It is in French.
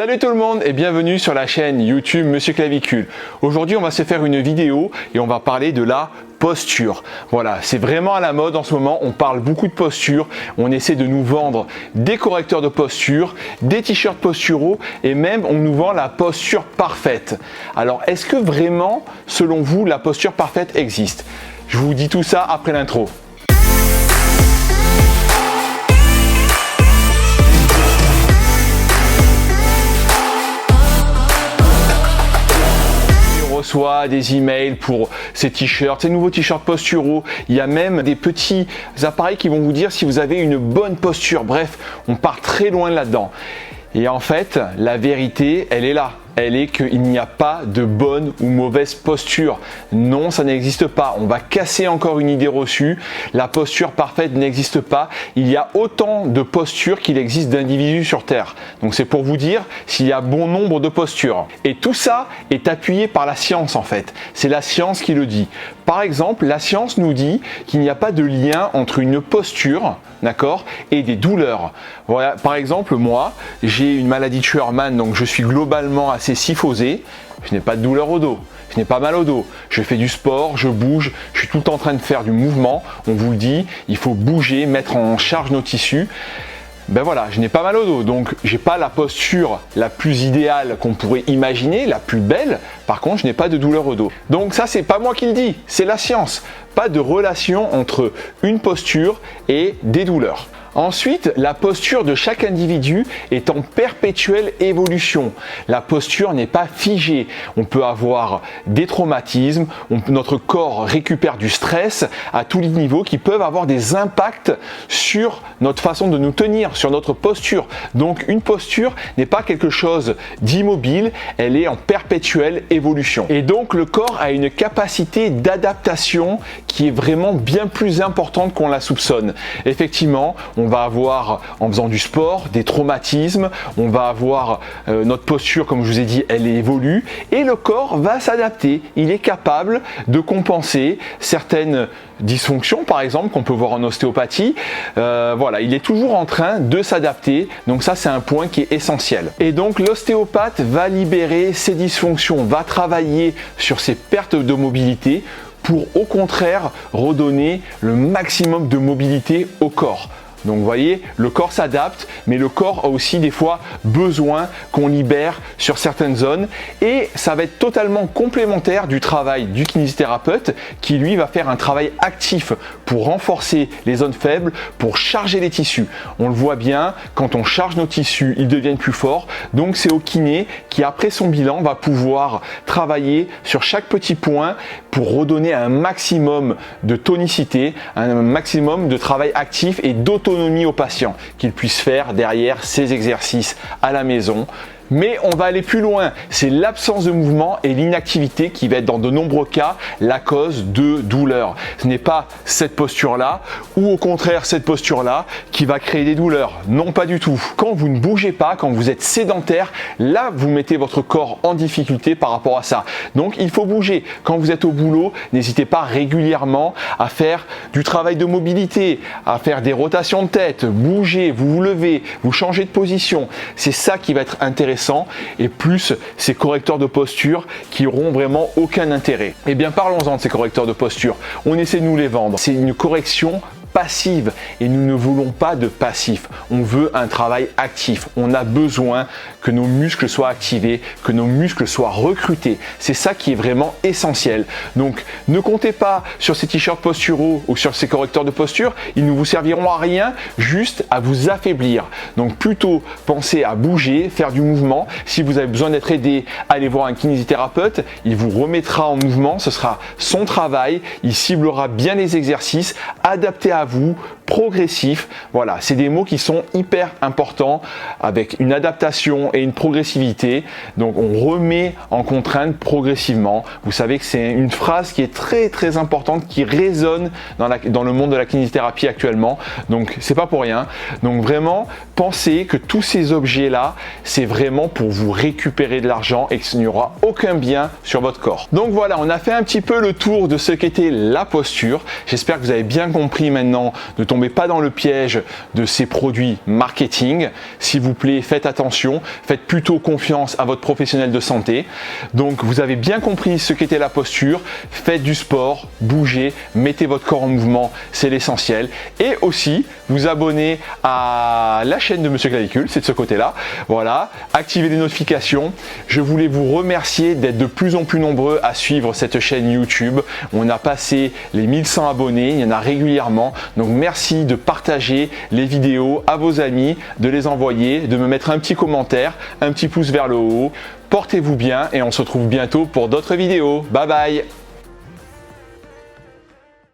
Salut tout le monde et bienvenue sur la chaîne YouTube Monsieur Clavicule. Aujourd'hui on va se faire une vidéo et on va parler de la posture. Voilà, c'est vraiment à la mode en ce moment, on parle beaucoup de posture, on essaie de nous vendre des correcteurs de posture, des t-shirts posturaux et même on nous vend la posture parfaite. Alors est-ce que vraiment, selon vous, la posture parfaite existe? Je vous dis tout ça après l'intro. Reçoit des emails pour ces t-shirts, ces nouveaux t-shirts posturaux. Il y a même des petits appareils qui vont vous dire si vous avez une bonne posture. Bref, on part très loin là-dedans. Et en fait, la vérité, elle est là. Elle est qu'il n'y a pas de bonne ou mauvaise posture. Non, ça n'existe pas. On va casser encore une idée reçue. La posture parfaite n'existe pas. Il y a autant de postures qu'il existe d'individus sur Terre. Donc c'est pour vous dire s'il y a bon nombre de postures. Et tout ça est appuyé par la science en fait. C'est la science qui le dit. Par exemple, la science nous dit qu'il n'y a pas de lien entre une posture, d'accord, et des douleurs. Voilà, par exemple, moi, j'ai une maladie de Sherman, donc je suis globalement assez syphosé. Je n'ai pas de douleur au dos, je n'ai pas mal au dos. Je fais du sport, je bouge, je suis tout le temps en train de faire du mouvement. On vous le dit, il faut bouger, mettre en charge nos tissus. Ben voilà, je n'ai pas mal au dos, donc j'ai pas la posture la plus idéale qu'on pourrait imaginer, la plus belle. Par contre, je n'ai pas de douleur au dos. Donc ça, c'est pas moi qui le dis, c'est la science. Pas de relation entre une posture et des douleurs. Ensuite, la posture de chaque individu est en perpétuelle évolution. La posture n'est pas figée. On peut avoir des traumatismes, notre corps récupère du stress à tous les niveaux qui peuvent avoir des impacts sur notre façon de nous tenir, sur notre posture. Donc une posture n'est pas quelque chose d'immobile, elle est en perpétuelle évolution. Et donc le corps a une capacité d'adaptation qui est vraiment bien plus importante qu'on la soupçonne. Effectivement, on va avoir, en faisant du sport, des traumatismes, on va avoir notre posture, comme je vous ai dit, elle évolue et le corps va s'adapter. Il est capable de compenser certaines dysfonctions, par exemple, qu'on peut voir en ostéopathie. Voilà, il est toujours en train de s'adapter. Donc ça, c'est un point qui est essentiel. Et donc, l'ostéopathe va libérer ces dysfonctions, va travailler sur ces pertes de mobilité pour, au contraire, redonner le maximum de mobilité au corps. Donc vous voyez, le corps s'adapte, mais le corps a aussi des fois besoin qu'on libère sur certaines zones et ça va être totalement complémentaire du travail du kinésithérapeute qui lui va faire un travail actif pour renforcer les zones faibles, pour charger les tissus. On le voit bien, quand on charge nos tissus, ils deviennent plus forts. Donc c'est au kiné qui après son bilan va pouvoir travailler sur chaque petit point pour redonner un maximum de tonicité, un maximum de travail actif et d'autonomie au patient, qu'il puisse faire derrière ses exercices à la maison. Mais on va aller plus loin, c'est l'absence de mouvement et l'inactivité qui va être dans de nombreux cas la cause de douleurs. Ce n'est pas cette posture-là ou au contraire cette posture-là qui va créer des douleurs. Non, pas du tout. Quand vous ne bougez pas, quand vous êtes sédentaire, là vous mettez votre corps en difficulté par rapport à ça. Donc il faut bouger. Quand vous êtes au boulot, n'hésitez pas régulièrement à faire du travail de mobilité, à faire des rotations de tête, bouger, vous vous levez, vous changez de position. C'est ça qui va être intéressant. Et plus ces correcteurs de posture qui auront vraiment aucun intérêt. Eh bien parlons-en de ces correcteurs de posture. On essaie de nous les vendre. C'est une correction passive et nous ne voulons pas de passif. On veut un travail actif. On a besoin que nos muscles soient activés, que nos muscles soient recrutés. C'est ça qui est vraiment essentiel. Donc ne comptez pas sur ces t-shirts posturaux ou sur ces correcteurs de posture. Ils ne vous serviront à rien, juste à vous affaiblir. Donc plutôt pensez à bouger, faire du mouvement. Si vous avez besoin d'être aidé, allez voir un kinésithérapeute. Il vous remettra en mouvement. Ce sera son travail. Il ciblera bien les exercices adaptés à vous, progressif. Voilà, c'est des mots qui sont hyper importants avec une adaptation et une progressivité. Donc on remet en contrainte progressivement. Vous savez que c'est une phrase qui est très importante, qui résonne dans le monde de la kinésithérapie actuellement. Donc c'est pas pour rien. Donc vraiment, pensez que tous ces objets-là, c'est vraiment pour vous récupérer de l'argent et qu'il n'y aura aucun bien sur votre corps. Donc voilà, on a fait un petit peu le tour de ce qu'était la posture. J'espère que vous avez bien compris maintenant de ton tombez pas dans le piège de ces produits marketing. S'il vous plaît, faites attention, faites plutôt confiance à votre professionnel de santé. Donc vous avez bien compris ce qu'était la posture, faites du sport, bougez, mettez votre corps en mouvement, c'est l'essentiel. Et aussi vous abonner à la chaîne de Monsieur Clavicule, c'est de ce côté-là. Voilà, activez les notifications. Je voulais vous remercier d'être de plus en plus nombreux à suivre cette chaîne YouTube. On a passé les 1100 abonnés, il y en a régulièrement. Donc merci de partager les vidéos à vos amis, de les envoyer, de me mettre un petit commentaire, un petit pouce vers le haut. Portez-vous bien et on se retrouve bientôt pour d'autres vidéos. Bye bye!